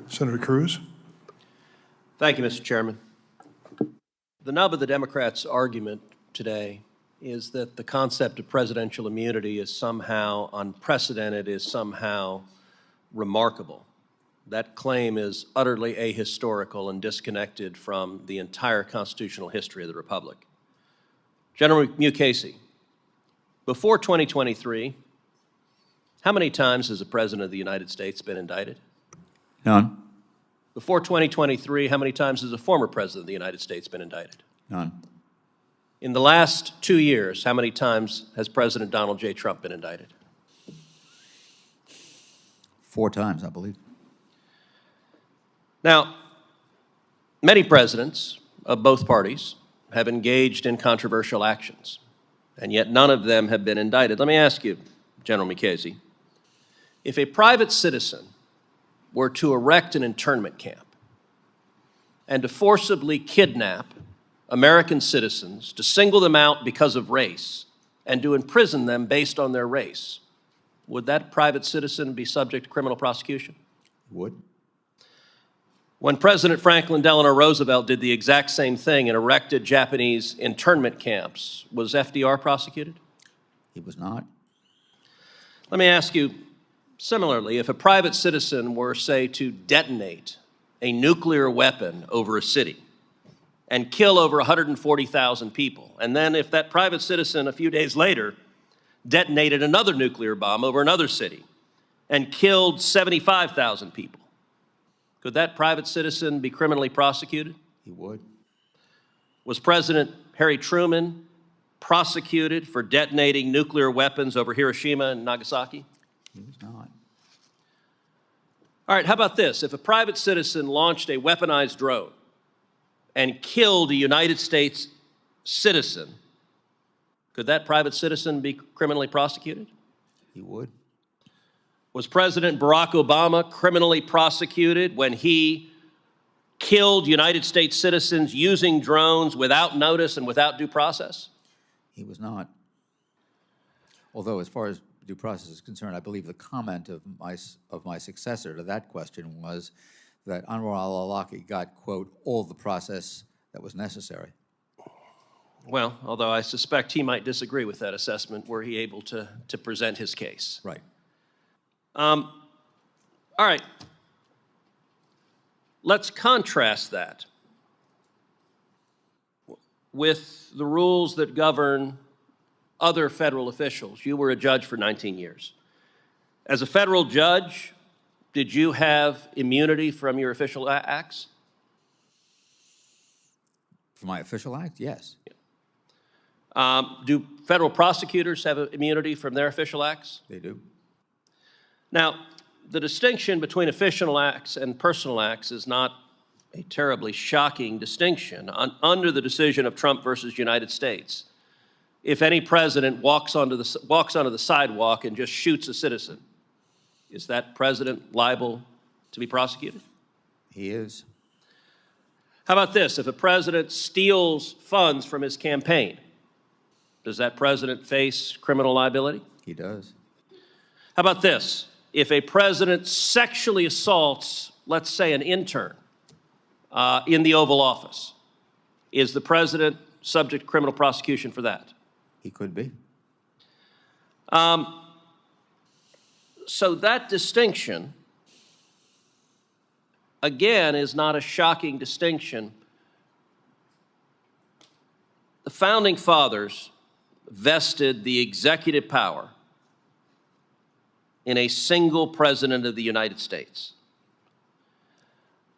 Senator Cruz. Thank you, Mr. Chairman. The nub of the Democrats' argument today is that the concept of presidential immunity is somehow unprecedented, is somehow remarkable. That claim is utterly ahistorical and disconnected from the entire constitutional history of the Republic. General Mukasey, before 2023, how many times has the President of the United States been indicted? None. Before 2023, how many times has a former President of the United States been indicted? None. In the last 2 years, how many times has President Donald J. Trump been indicted? 4 times, I believe. Now, many presidents of both parties have engaged in controversial actions, and yet none of them have been indicted. Let me ask you, General Mukasey, if a private citizen were to erect an internment camp and to forcibly kidnap American citizens, to single them out because of race, and to imprison them based on their race, would that private citizen be subject to criminal prosecution? Would. When President Franklin Delano Roosevelt did the exact same thing and erected Japanese internment camps, was FDR prosecuted? He was not. Let me ask you, similarly, if a private citizen were, say, to detonate a nuclear weapon over a city and kill over 140,000 people, and then if that private citizen a few days later detonated another nuclear bomb over another city and killed 75,000 people, could that private citizen be criminally prosecuted? He would. Was President Harry Truman prosecuted for detonating nuclear weapons over Hiroshima and Nagasaki? He was not. All right, how about this? If a private citizen launched a weaponized drone and killed a United States citizen, could that private citizen be criminally prosecuted? He would. Was President Barack Obama criminally prosecuted when he killed United States citizens using drones without notice and without due process? He was not. Although, as far as due process is concerned, I believe the comment of my successor to that question was that Anwar al-Awlaki got, quote, all the process that was necessary. Well, although I suspect he might disagree with that assessment were he able to present his case. Right. All right. Let's contrast that with the rules that govern other federal officials. You were a judge for 19 years. As a federal judge, did you have immunity from your official acts? For my official act, yes. Do federal prosecutors have immunity from their official acts? They do. Now, the distinction between official acts and personal acts is not a terribly shocking distinction. Under the decision of Trump versus United States, if any president walks onto the sidewalk and just shoots a citizen, is that president liable to be prosecuted? He is. How about this? If a president steals funds from his campaign, does that president face criminal liability? He does. How about this? If a president sexually assaults, let's say, an intern in the Oval Office, is the president subject to criminal prosecution for that? He could be. So that distinction, again, is not a shocking distinction. The Founding Fathers vested the executive power in a single president of the United States.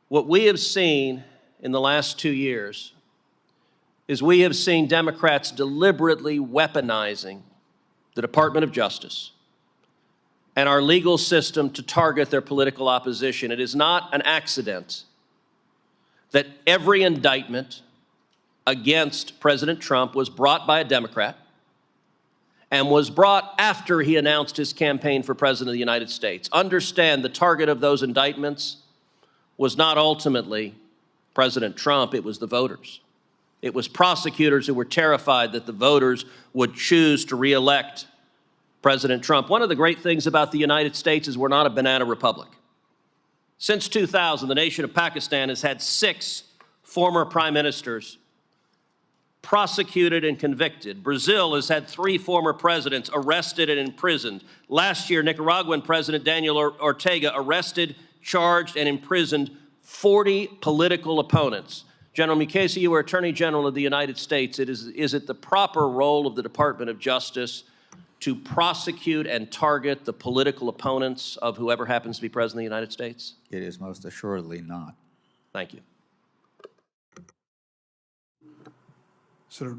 What we have seen in the last 2 years is we have seen Democrats deliberately weaponizing the Department of Justice and our legal system to target their political opposition. It is not an accident that every indictment against President Trump was brought by a Democrat and was brought after he announced his campaign for President of the United States. Understand the target of those indictments was not ultimately President Trump, it was the voters. It was prosecutors who were terrified that the voters would choose to re-elect President Trump. One of the great things about the United States is we're not a banana republic. Since 2000, the nation of Pakistan has had 6 former prime ministers prosecuted and convicted. Brazil has had 3 former presidents arrested and imprisoned. Last year, Nicaraguan President Daniel Ortega arrested, charged, and imprisoned 40 political opponents. General Mukasey, you are Attorney General of the United States. Is it the proper role of the Department of Justice to prosecute and target the political opponents of whoever happens to be President of the United States? It is most assuredly not. Thank you. Senator